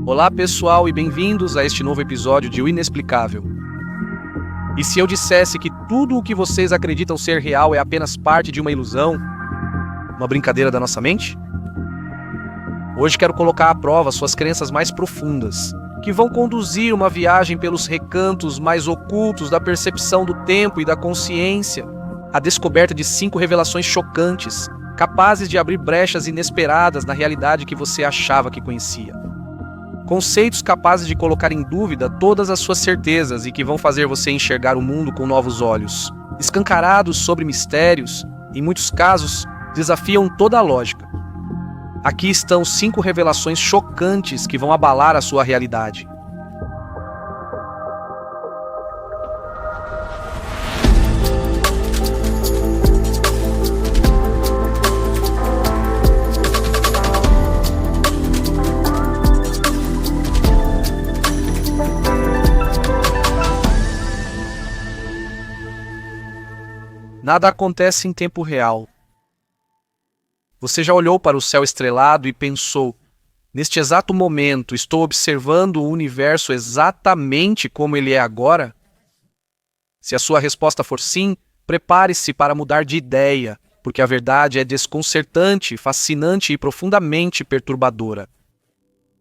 Olá pessoal e bem-vindos a este novo episódio de O Inexplicável. E se eu dissesse que tudo o que vocês acreditam ser real é apenas parte de uma ilusão, uma brincadeira da nossa mente? Hoje quero colocar à prova suas crenças mais profundas, que vão conduzir uma viagem pelos recantos mais ocultos da percepção do tempo e da consciência, a descoberta de 5 revelações chocantes, capazes de abrir brechas inesperadas na realidade que você achava que conhecia. Conceitos capazes de colocar em dúvida todas as suas certezas e que vão fazer você enxergar o mundo com novos olhos. Escancarados sobre mistérios, em muitos casos, desafiam toda a lógica. Aqui estão 5 revelações chocantes que vão abalar a sua realidade. Nada acontece em tempo real. Você já olhou para o céu estrelado e pensou: neste exato momento, estou observando o universo exatamente como ele é agora? Se a sua resposta for sim, prepare-se para mudar de ideia, porque a verdade é desconcertante, fascinante e profundamente perturbadora.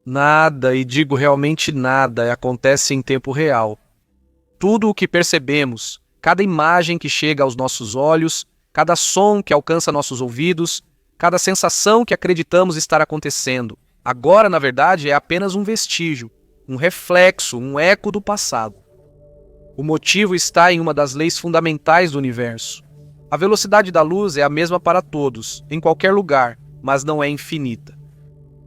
Nada, e digo realmente nada, acontece em tempo real. Tudo o que percebemos, cada imagem que chega aos nossos olhos, cada som que alcança nossos ouvidos, cada sensação que acreditamos estar acontecendo, agora, na verdade, é apenas um vestígio, um reflexo, um eco do passado. O motivo está em uma das leis fundamentais do universo. A velocidade da luz é a mesma para todos, em qualquer lugar, mas não é infinita.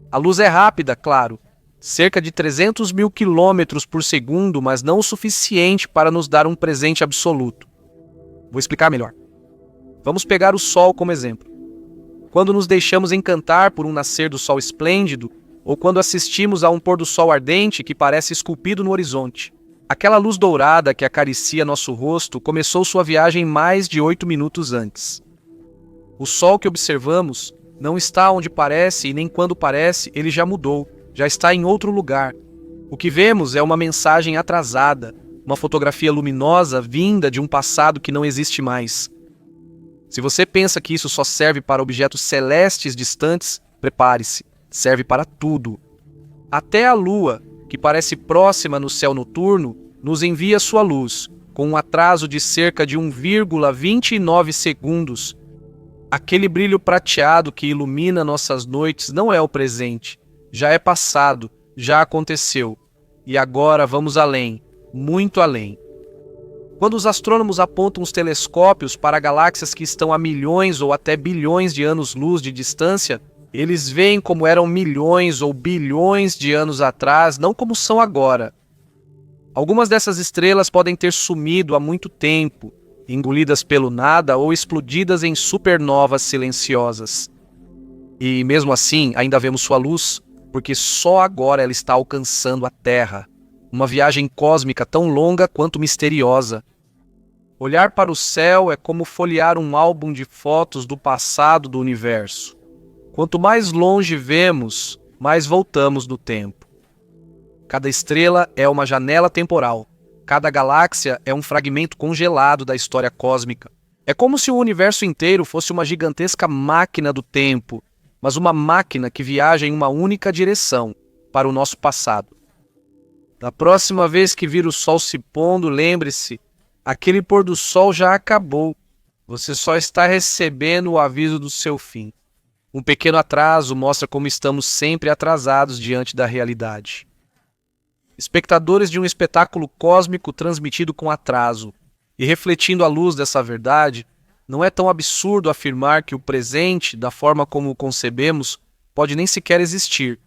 A luz é rápida, claro, cerca de 300 mil quilômetros por segundo, mas não o suficiente para nos dar um presente absoluto. Vou explicar melhor. Vamos pegar o Sol como exemplo. Quando nos deixamos encantar por um nascer do Sol esplêndido, ou quando assistimos a um pôr do Sol ardente que parece esculpido no horizonte, aquela luz dourada que acaricia nosso rosto começou sua viagem mais de 8 minutos antes. O Sol que observamos não está onde parece e nem quando parece, ele já mudou. Já está em outro lugar. O que vemos é uma mensagem atrasada, uma fotografia luminosa vinda de um passado que não existe mais. Se você pensa que isso só serve para objetos celestes distantes, prepare-se, serve para tudo. Até a Lua, que parece próxima no céu noturno, nos envia sua luz, com um atraso de cerca de 1,29 segundos. Aquele brilho prateado que ilumina nossas noites não é o presente. Já é passado, já aconteceu. E agora vamos além, muito além. Quando os astrônomos apontam os telescópios para galáxias que estão a milhões ou até bilhões de anos-luz de distância, eles veem como eram milhões ou bilhões de anos atrás, não como são agora. Algumas dessas estrelas podem ter sumido há muito tempo, engolidas pelo nada ou explodidas em supernovas silenciosas. E mesmo assim, ainda vemos sua luz, porque só agora ela está alcançando a Terra. Uma viagem cósmica tão longa quanto misteriosa. Olhar para o céu é como folhear um álbum de fotos do passado do universo. Quanto mais longe vemos, mais voltamos no tempo. Cada estrela é uma janela temporal. Cada galáxia é um fragmento congelado da história cósmica. É como se o universo inteiro fosse uma gigantesca máquina do tempo, mas uma máquina que viaja em uma única direção, para o nosso passado. Da próxima vez que vir o sol se pondo, lembre-se, aquele pôr do sol já acabou. Você só está recebendo o aviso do seu fim. Um pequeno atraso mostra como estamos sempre atrasados diante da realidade. Espectadores de um espetáculo cósmico transmitido com atraso, e refletindo a luz dessa verdade, não é tão absurdo afirmar que o presente, da forma como o concebemos, pode nem sequer existir.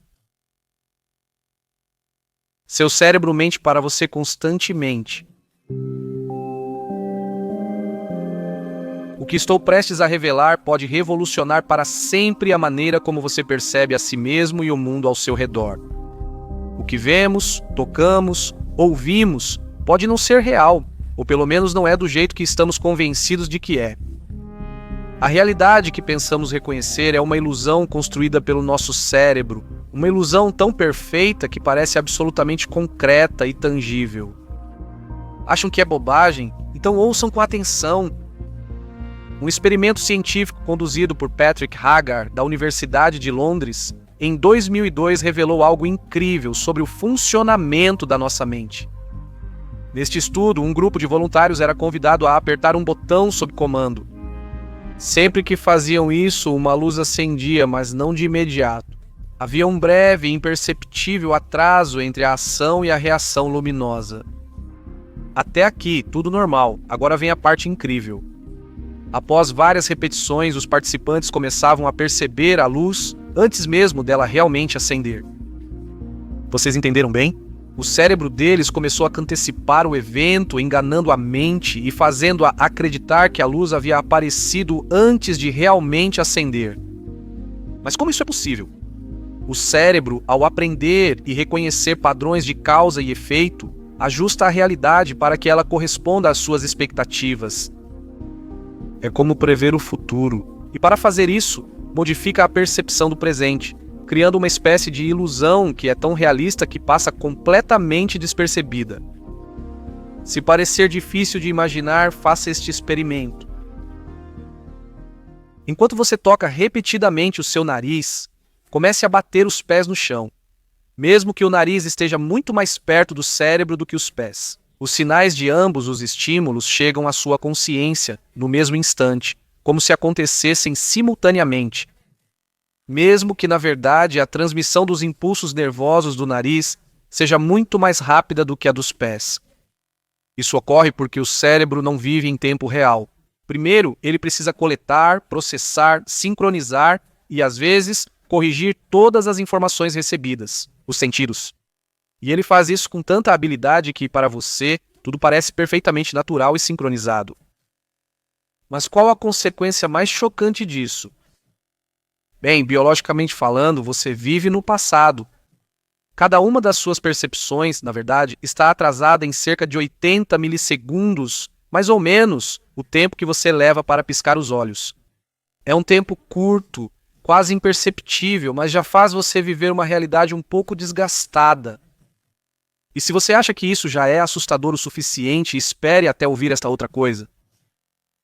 Seu cérebro mente para você constantemente. O que estou prestes a revelar pode revolucionar para sempre a maneira como você percebe a si mesmo e o mundo ao seu redor. O que vemos, tocamos, ouvimos pode não ser real, ou pelo menos não é do jeito que estamos convencidos de que é. A realidade que pensamos reconhecer é uma ilusão construída pelo nosso cérebro, Uma ilusão tão perfeita que parece absolutamente concreta e tangível. Acham que é bobagem? Então ouçam com atenção. Um experimento científico conduzido por Patrick Haggard, da Universidade de Londres, em 2002 revelou algo incrível sobre o funcionamento da nossa mente. Neste estudo, um grupo de voluntários era convidado a apertar um botão sob comando. Sempre que faziam isso, uma luz acendia, mas não de imediato. Havia um breve e imperceptível atraso entre a ação e a reação luminosa. Até aqui, tudo normal. Agora vem a parte incrível. Após várias repetições, os participantes começavam a perceber a luz antes mesmo dela realmente acender. Vocês entenderam bem? O cérebro deles começou a antecipar o evento, enganando a mente e fazendo-a acreditar que a luz havia aparecido antes de realmente acender. Mas como isso é possível? O cérebro, ao aprender e reconhecer padrões de causa e efeito, ajusta a realidade para que ela corresponda às suas expectativas. É como prever o futuro. E para fazer isso, modifica a percepção do presente, criando uma espécie de ilusão que é tão realista que passa completamente despercebida. Se parecer difícil de imaginar, faça este experimento. Enquanto você toca repetidamente o seu nariz, comece a bater os pés no chão, mesmo que o nariz esteja muito mais perto do cérebro do que os pés. Os sinais de ambos os estímulos chegam à sua consciência no mesmo instante, como se acontecessem simultaneamente. Mesmo que, na verdade, a transmissão dos impulsos nervosos do nariz seja muito mais rápida do que a dos pés. Isso ocorre porque o cérebro não vive em tempo real. Primeiro, ele precisa coletar, processar, sincronizar e, às vezes, corrigir todas as informações recebidas, os sentidos. E ele faz isso com tanta habilidade que, para você, tudo parece perfeitamente natural e sincronizado. Mas qual a consequência mais chocante disso? Bem, biologicamente falando, você vive no passado. Cada uma das suas percepções, na verdade, está atrasada em cerca de 80 milissegundos, mais ou menos o tempo que você leva para piscar os olhos. É um tempo curto, quase imperceptível, mas já faz você viver uma realidade um pouco desgastada. E se você acha que isso já é assustador o suficiente, espere até ouvir esta outra coisa.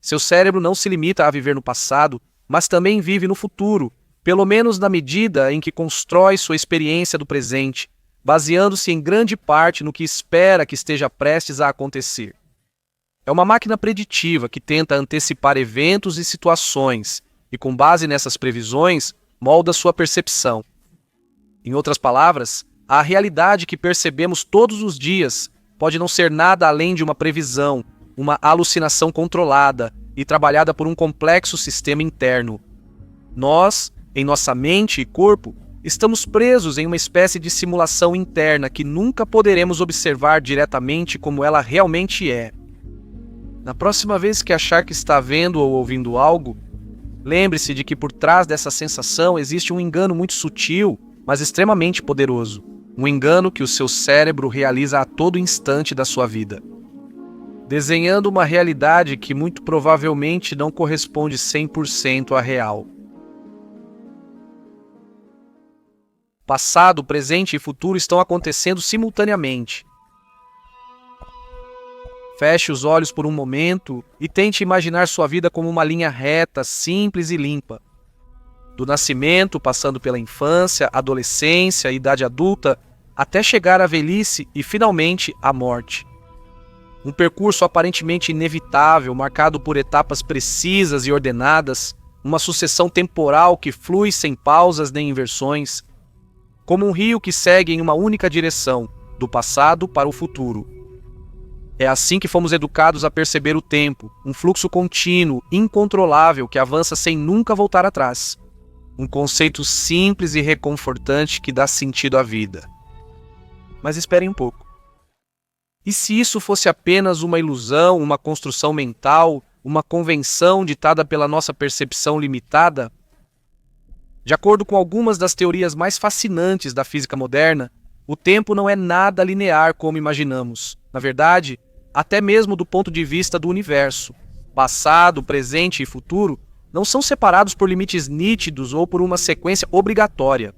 Seu cérebro não se limita a viver no passado, mas também vive no futuro, pelo menos na medida em que constrói sua experiência do presente, baseando-se em grande parte no que espera que esteja prestes a acontecer. É uma máquina preditiva que tenta antecipar eventos e situações, e com base nessas previsões, molda sua percepção. Em outras palavras, a realidade que percebemos todos os dias pode não ser nada além de uma previsão, uma alucinação controlada e trabalhada por um complexo sistema interno. Nós, em nossa mente e corpo, estamos presos em uma espécie de simulação interna que nunca poderemos observar diretamente como ela realmente é. Na próxima vez que achar que está vendo ou ouvindo algo, lembre-se de que por trás dessa sensação existe um engano muito sutil, mas extremamente poderoso. Um engano que o seu cérebro realiza a todo instante da sua vida, desenhando uma realidade que muito provavelmente não corresponde 100% à real. Passado, presente e futuro estão acontecendo simultaneamente. Feche os olhos por um momento e tente imaginar sua vida como uma linha reta, simples e limpa. Do nascimento, passando pela infância, adolescência, idade adulta, até chegar à velhice e, finalmente, à morte. Um percurso aparentemente inevitável, marcado por etapas precisas e ordenadas, uma sucessão temporal que flui sem pausas nem inversões, como um rio que segue em uma única direção, do passado para o futuro. É assim que fomos educados a perceber o tempo, um fluxo contínuo, incontrolável, que avança sem nunca voltar atrás. Um conceito simples e reconfortante que dá sentido à vida. Mas esperem um pouco. E se isso fosse apenas uma ilusão, uma construção mental, uma convenção ditada pela nossa percepção limitada? De acordo com algumas das teorias mais fascinantes da física moderna, o tempo não é nada linear como imaginamos. Na verdade, até mesmo do ponto de vista do universo, passado, presente e futuro não são separados por limites nítidos ou por uma sequência obrigatória.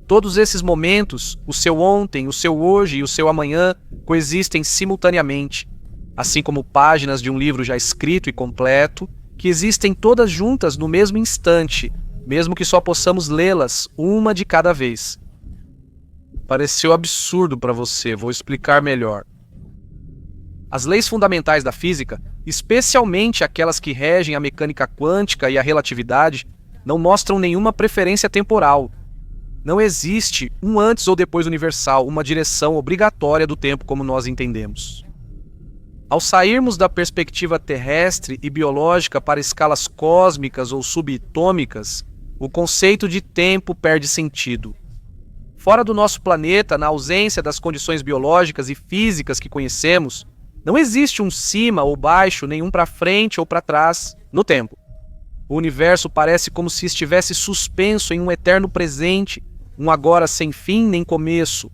Todos esses momentos, o seu ontem, o seu hoje e o seu amanhã, coexistem simultaneamente, assim como páginas de um livro já escrito e completo, que existem todas juntas no mesmo instante, mesmo que só possamos lê-las uma de cada vez. Pareceu absurdo para você, vou explicar melhor. As leis fundamentais da física, especialmente aquelas que regem a mecânica quântica e a relatividade, não mostram nenhuma preferência temporal. Não existe um antes ou depois universal, uma direção obrigatória do tempo como nós entendemos. Ao sairmos da perspectiva terrestre e biológica para escalas cósmicas ou subatômicas, o conceito de tempo perde sentido. Fora do nosso planeta, na ausência das condições biológicas e físicas que conhecemos, não existe um cima ou baixo, nenhum para frente ou para trás, no tempo. O universo parece como se estivesse suspenso em um eterno presente, um agora sem fim nem começo.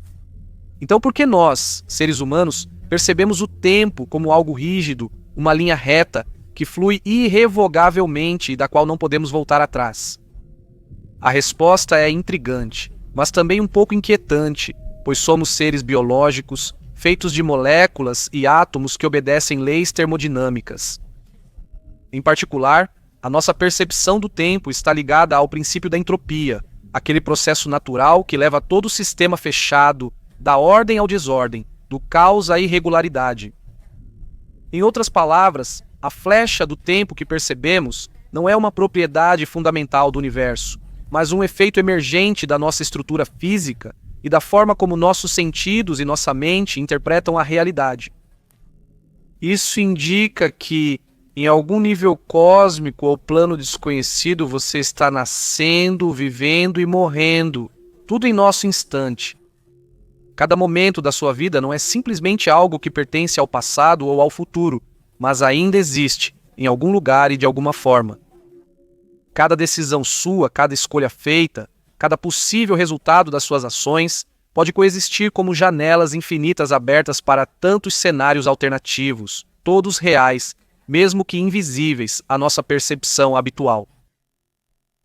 Então por que nós, seres humanos, percebemos o tempo como algo rígido, uma linha reta, que flui irrevogavelmente e da qual não podemos voltar atrás? A resposta é intrigante, mas também um pouco inquietante, pois somos seres biológicos, feitos de moléculas e átomos que obedecem leis termodinâmicas. Em particular, a nossa percepção do tempo está ligada ao princípio da entropia, aquele processo natural que leva todo o sistema fechado, da ordem ao desordem, do caos à irregularidade. Em outras palavras, a flecha do tempo que percebemos não é uma propriedade fundamental do universo, mas um efeito emergente da nossa estrutura física e da forma como nossos sentidos e nossa mente interpretam a realidade. Isso indica que, em algum nível cósmico ou plano desconhecido, você está nascendo, vivendo e morrendo, tudo em nosso instante. Cada momento da sua vida não é simplesmente algo que pertence ao passado ou ao futuro, mas ainda existe, em algum lugar e de alguma forma. Cada decisão sua, cada escolha feita, cada possível resultado das suas ações pode coexistir como janelas infinitas abertas para tantos cenários alternativos, todos reais, mesmo que invisíveis à nossa percepção habitual.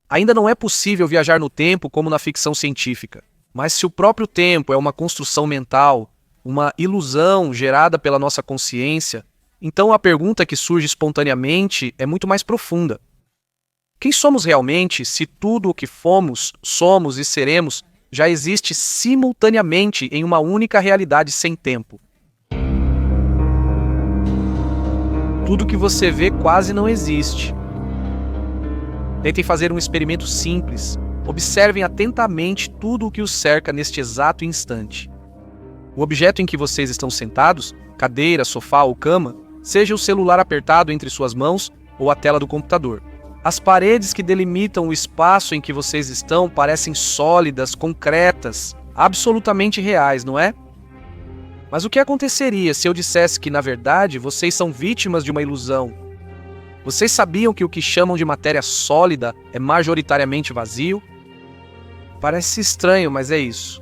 Ainda não é possível viajar no tempo como na ficção científica, mas se o próprio tempo é uma construção mental, uma ilusão gerada pela nossa consciência, então a pergunta que surge espontaneamente é muito mais profunda. Quem somos realmente se tudo o que fomos, somos e seremos já existe simultaneamente em uma única realidade sem tempo? Tudo que você vê quase não existe. Tentem fazer um experimento simples. Observem atentamente tudo o que os cerca neste exato instante. O objeto em que vocês estão sentados, cadeira, sofá ou cama, seja o celular apertado entre suas mãos ou a tela do computador. As paredes que delimitam o espaço em que vocês estão parecem sólidas, concretas, absolutamente reais, não é? Mas o que aconteceria se eu dissesse que, na verdade, vocês são vítimas de uma ilusão? Vocês sabiam que o que chamam de matéria sólida é majoritariamente vazio? Parece estranho, mas é isso.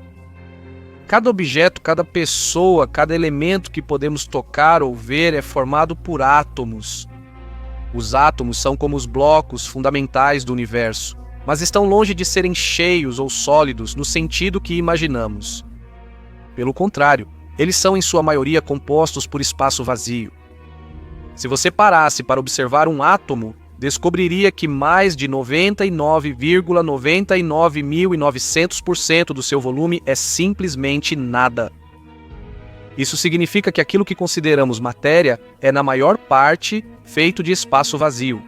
Cada objeto, cada pessoa, cada elemento que podemos tocar ou ver é formado por átomos. Os átomos são como os blocos fundamentais do universo, mas estão longe de serem cheios ou sólidos no sentido que imaginamos. Pelo contrário, eles são em sua maioria compostos por espaço vazio. Se você parasse para observar um átomo, descobriria que mais de 99,99.900% do seu volume é simplesmente nada. Isso significa que aquilo que consideramos matéria é, na maior parte, feito de espaço vazio.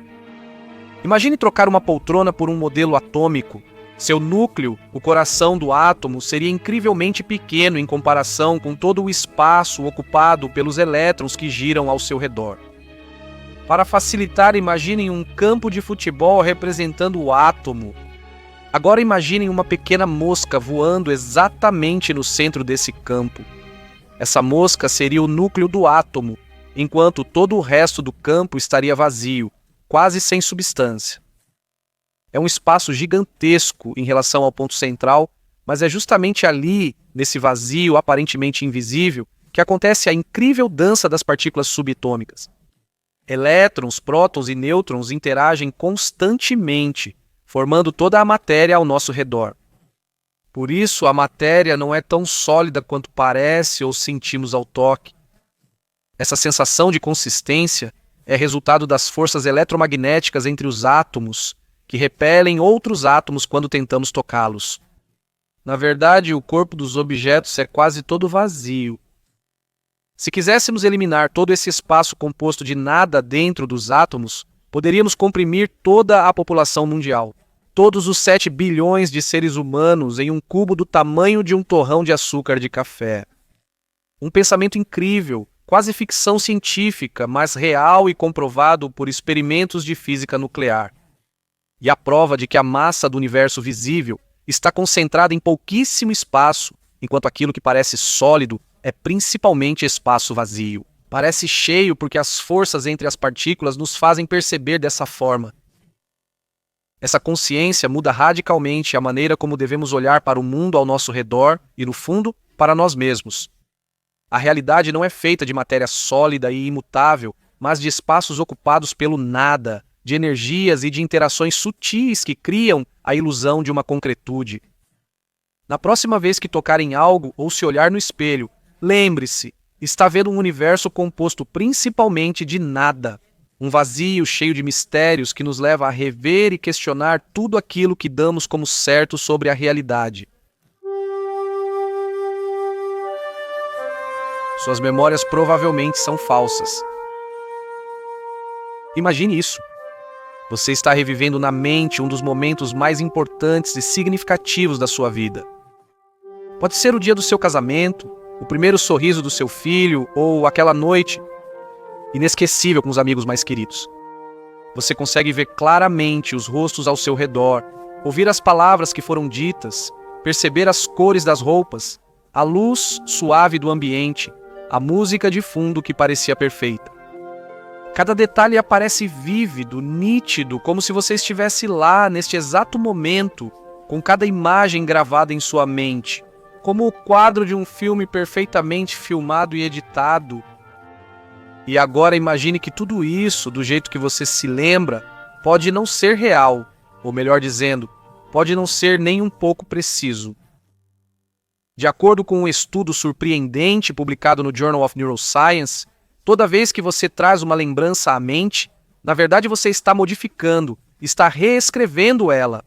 Imagine trocar uma poltrona por um modelo atômico. Seu núcleo, o coração do átomo, seria incrivelmente pequeno em comparação com todo o espaço ocupado pelos elétrons que giram ao seu redor. Para facilitar, imaginem um campo de futebol representando o átomo. Agora imaginem uma pequena mosca voando exatamente no centro desse campo. Essa mosca seria o núcleo do átomo, enquanto todo o resto do campo estaria vazio, quase sem substância. É um espaço gigantesco em relação ao ponto central, mas é justamente ali, nesse vazio aparentemente invisível, que acontece a incrível dança das partículas subatômicas. Elétrons, prótons e nêutrons interagem constantemente, formando toda a matéria ao nosso redor. Por isso, a matéria não é tão sólida quanto parece ou sentimos ao toque. Essa sensação de consistência é resultado das forças eletromagnéticas entre os átomos, que repelem outros átomos quando tentamos tocá-los. Na verdade, o corpo dos objetos é quase todo vazio. Se quiséssemos eliminar todo esse espaço composto de nada dentro dos átomos, poderíamos comprimir toda a população mundial. Todos os 7 bilhões de seres humanos em um cubo do tamanho de um torrão de açúcar de café. Um pensamento incrível, quase ficção científica, mas real e comprovado por experimentos de física nuclear. E a prova de que a massa do universo visível está concentrada em pouquíssimo espaço, enquanto aquilo que parece sólido é principalmente espaço vazio. Parece cheio porque as forças entre as partículas nos fazem perceber dessa forma. Essa consciência muda radicalmente a maneira como devemos olhar para o mundo ao nosso redor e, no fundo, para nós mesmos. A realidade não é feita de matéria sólida e imutável, mas de espaços ocupados pelo nada, de energias e de interações sutis que criam a ilusão de uma concretude. Na próxima vez que tocar em algo ou se olhar no espelho, lembre-se, está vendo um universo composto principalmente de nada. Um vazio cheio de mistérios que nos leva a rever e questionar tudo aquilo que damos como certo sobre a realidade. Suas memórias provavelmente são falsas. Imagine isso. Você está revivendo na mente um dos momentos mais importantes e significativos da sua vida. Pode ser o dia do seu casamento, o primeiro sorriso do seu filho ou aquela noite inesquecível com os amigos mais queridos. Você consegue ver claramente os rostos ao seu redor, ouvir as palavras que foram ditas, perceber as cores das roupas, a luz suave do ambiente, a música de fundo que parecia perfeita. Cada detalhe aparece vívido, nítido, como se você estivesse lá neste exato momento, com cada imagem gravada em sua mente, como o quadro de um filme perfeitamente filmado e editado. E agora imagine que tudo isso, do jeito que você se lembra, pode não ser real, ou melhor dizendo, pode não ser nem um pouco preciso. De acordo com um estudo surpreendente publicado no Journal of Neuroscience, toda vez que você traz uma lembrança à mente, na verdade você está modificando, está reescrevendo ela.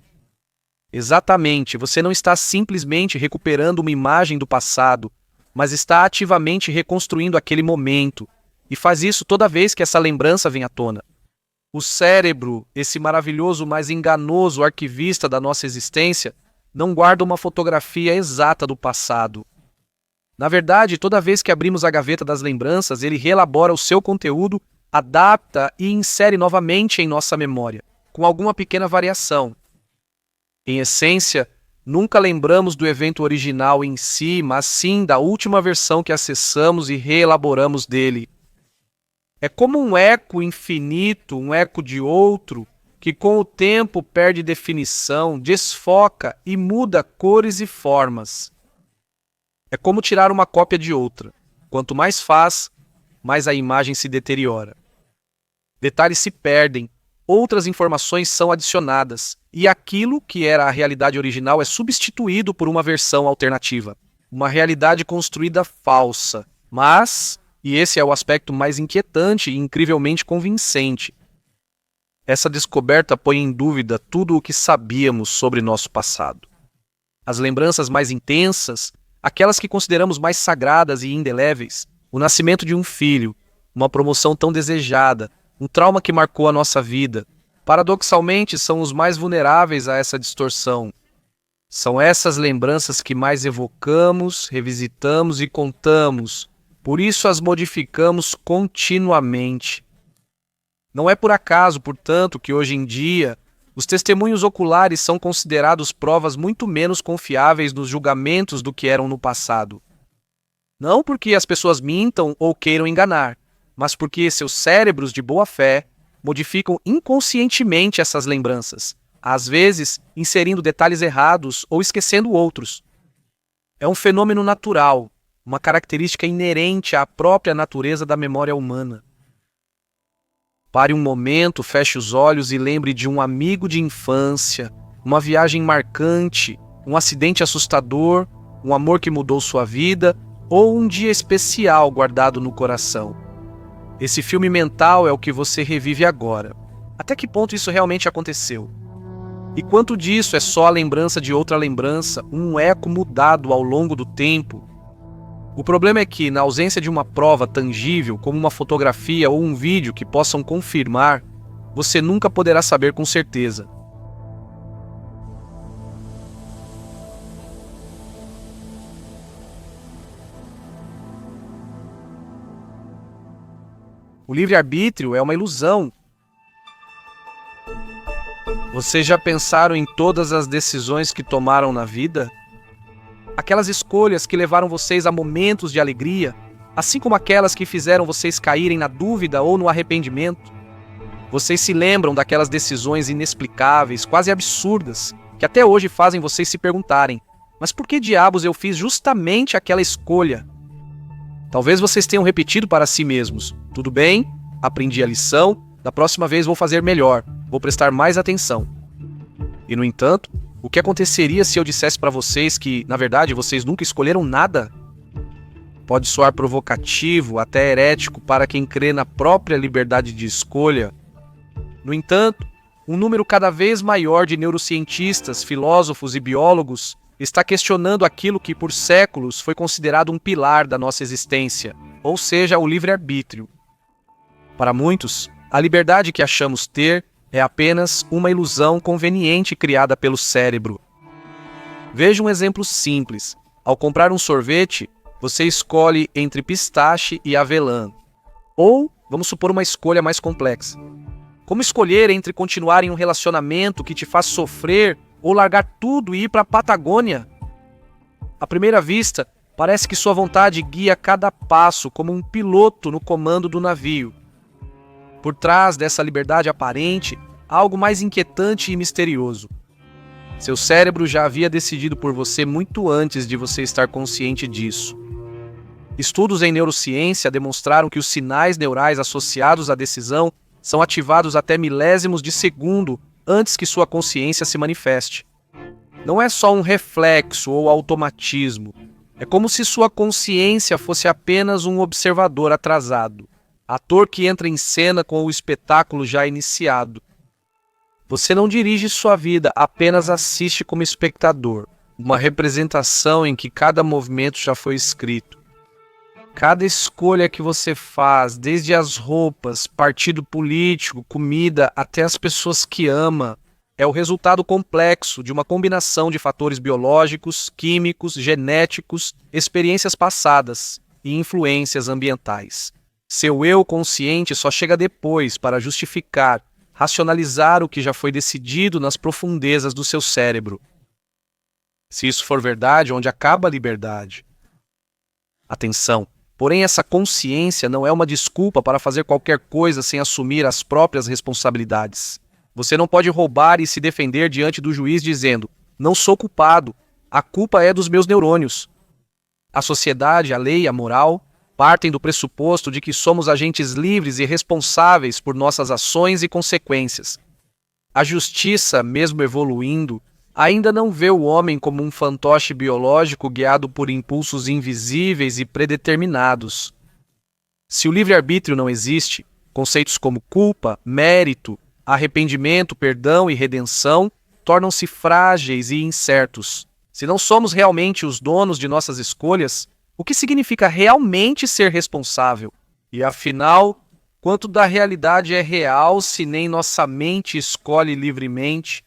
Exatamente, você não está simplesmente recuperando uma imagem do passado, mas está ativamente reconstruindo aquele momento, e faz isso toda vez que essa lembrança vem à tona. O cérebro, esse maravilhoso, mas enganoso arquivista da nossa existência, não guarda uma fotografia exata do passado. Na verdade, toda vez que abrimos a gaveta das lembranças, ele reelabora o seu conteúdo, adapta e insere novamente em nossa memória, com alguma pequena variação. Em essência, nunca lembramos do evento original em si, mas sim da última versão que acessamos e reelaboramos dele. É como um eco infinito, um eco de outro, que com o tempo perde definição, desfoca e muda cores e formas. É como tirar uma cópia de outra. Quanto mais faz, mais a imagem se deteriora. Detalhes se perdem, outras informações são adicionadas, e aquilo que era a realidade original é substituído por uma versão alternativa. Uma realidade construída falsa, mas, e esse é o aspecto mais inquietante e incrivelmente convincente, essa descoberta põe em dúvida tudo o que sabíamos sobre nosso passado. As lembranças mais intensas, aquelas que consideramos mais sagradas e indeléveis, o nascimento de um filho, uma promoção tão desejada, um trauma que marcou a nossa vida, paradoxalmente são os mais vulneráveis a essa distorção. São essas lembranças que mais evocamos, revisitamos e contamos, por isso as modificamos continuamente. Não é por acaso, portanto, que hoje em dia os testemunhos oculares são considerados provas muito menos confiáveis nos julgamentos do que eram no passado. Não porque as pessoas mintam ou queiram enganar, mas porque seus cérebros de boa fé modificam inconscientemente essas lembranças, às vezes inserindo detalhes errados ou esquecendo outros. É um fenômeno natural, uma característica inerente à própria natureza da memória humana. Pare um momento, feche os olhos e lembre de um amigo de infância, uma viagem marcante, Um acidente assustador, um amor que mudou sua vida ou um dia especial guardado no coração. Esse filme mental é o que você revive agora. Até que ponto isso realmente aconteceu? E quanto disso é só a lembrança de outra lembrança, um eco mudado ao longo do tempo? O problema é que, na ausência de uma prova tangível, como uma fotografia ou um vídeo que possam confirmar, você nunca poderá saber com certeza. O livre-arbítrio é uma ilusão. Vocês já pensaram em todas as decisões que tomaram na vida? Aquelas escolhas que levaram vocês a momentos de alegria, assim como aquelas que fizeram vocês caírem na dúvida ou no arrependimento? Vocês se lembram daquelas decisões inexplicáveis, quase absurdas, que até hoje fazem vocês se perguntarem: mas por que diabos eu fiz justamente aquela escolha? Talvez vocês tenham repetido para si mesmos: tudo bem, aprendi a lição, da próxima vez vou fazer melhor, vou prestar mais atenção. E no entanto, o que aconteceria se eu dissesse para vocês que, na verdade, vocês nunca escolheram nada? Pode soar provocativo, até herético para quem crê na própria liberdade de escolha. No entanto, um número cada vez maior de neurocientistas, filósofos e biólogos está questionando aquilo que por séculos foi considerado um pilar da nossa existência, ou seja, o livre-arbítrio. Para muitos, a liberdade que achamos ter é apenas uma ilusão conveniente criada pelo cérebro. Veja um exemplo simples. Ao comprar um sorvete, você escolhe entre pistache e avelã. Ou, vamos supor uma escolha mais complexa. Como escolher entre continuar em um relacionamento que te faz sofrer ou largar tudo e ir para a Patagônia? À primeira vista, parece que sua vontade guia cada passo como um piloto no comando do navio. Por trás dessa liberdade aparente, há algo mais inquietante e misterioso. Seu cérebro já havia decidido por você muito antes de você estar consciente disso. Estudos em neurociência demonstraram que os sinais neurais associados à decisão são ativados até milésimos de segundo antes que sua consciência se manifeste. Não é só um reflexo ou automatismo. É como se sua consciência fosse apenas um observador atrasado, ator que entra em cena com o espetáculo já iniciado. Você não dirige sua vida, apenas assiste como espectador, uma representação em que cada movimento já foi escrito. Cada escolha que você faz, desde as roupas, partido político, comida, até as pessoas que ama, é o resultado complexo de uma combinação de fatores biológicos, químicos, genéticos, experiências passadas e influências ambientais. Seu eu consciente só chega depois para justificar, racionalizar o que já foi decidido nas profundezas do seu cérebro. Se isso for verdade, onde acaba a liberdade? Atenção! Porém, essa consciência não é uma desculpa para fazer qualquer coisa sem assumir as próprias responsabilidades. Você não pode roubar e se defender diante do juiz dizendo: não sou culpado, a culpa é dos meus neurônios. A sociedade, a lei, a moral partem do pressuposto de que somos agentes livres e responsáveis por nossas ações e consequências. A justiça, mesmo evoluindo, ainda não vê o homem como um fantoche biológico guiado por impulsos invisíveis e predeterminados. Se o livre-arbítrio não existe, conceitos como culpa, mérito, arrependimento, perdão e redenção tornam-se frágeis e incertos. Se não somos realmente os donos de nossas escolhas, o que significa realmente ser responsável? E afinal, quanto da realidade é real se nem nossa mente escolhe livremente?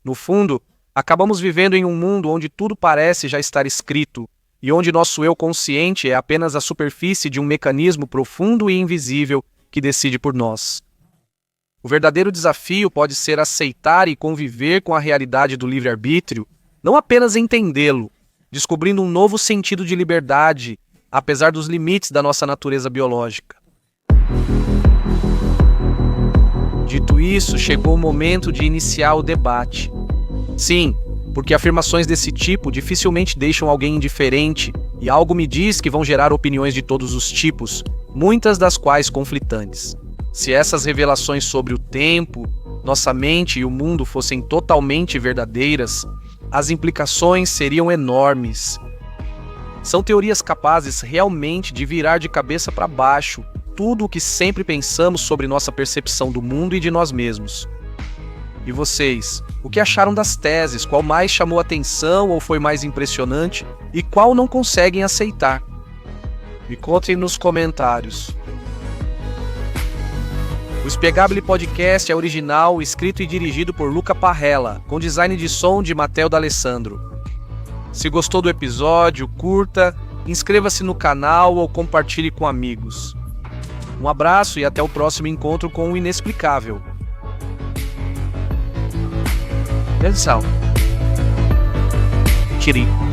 No fundo, acabamos vivendo em um mundo onde tudo parece já estar escrito, e onde nosso eu consciente é apenas a superfície de um mecanismo profundo e invisível que decide por nós. O verdadeiro desafio pode ser aceitar e conviver com a realidade do livre-arbítrio, não apenas entendê-lo, descobrindo um novo sentido de liberdade, apesar dos limites da nossa natureza biológica. Dito isso, chegou o momento de iniciar o debate. Sim, porque afirmações desse tipo dificilmente deixam alguém indiferente, e algo me diz que vão gerar opiniões de todos os tipos, muitas das quais conflitantes. Se essas revelações sobre o tempo, nossa mente e o mundo fossem totalmente verdadeiras, as implicações seriam enormes. São teorias capazes realmente de virar de cabeça para baixo tudo o que sempre pensamos sobre nossa percepção do mundo e de nós mesmos. E vocês, o que acharam das teses? Qual mais chamou atenção ou foi mais impressionante? E qual não conseguem aceitar? Me contem nos comentários. O Spiegabile Podcast é original, escrito e dirigido por Luca Parrella, com design de som de Matteo D'Alessandro. Se gostou do episódio, curta, inscreva-se no canal ou compartilhe com amigos. Um abraço e até o próximo encontro com o Inexplicável. Atenção. Tiri.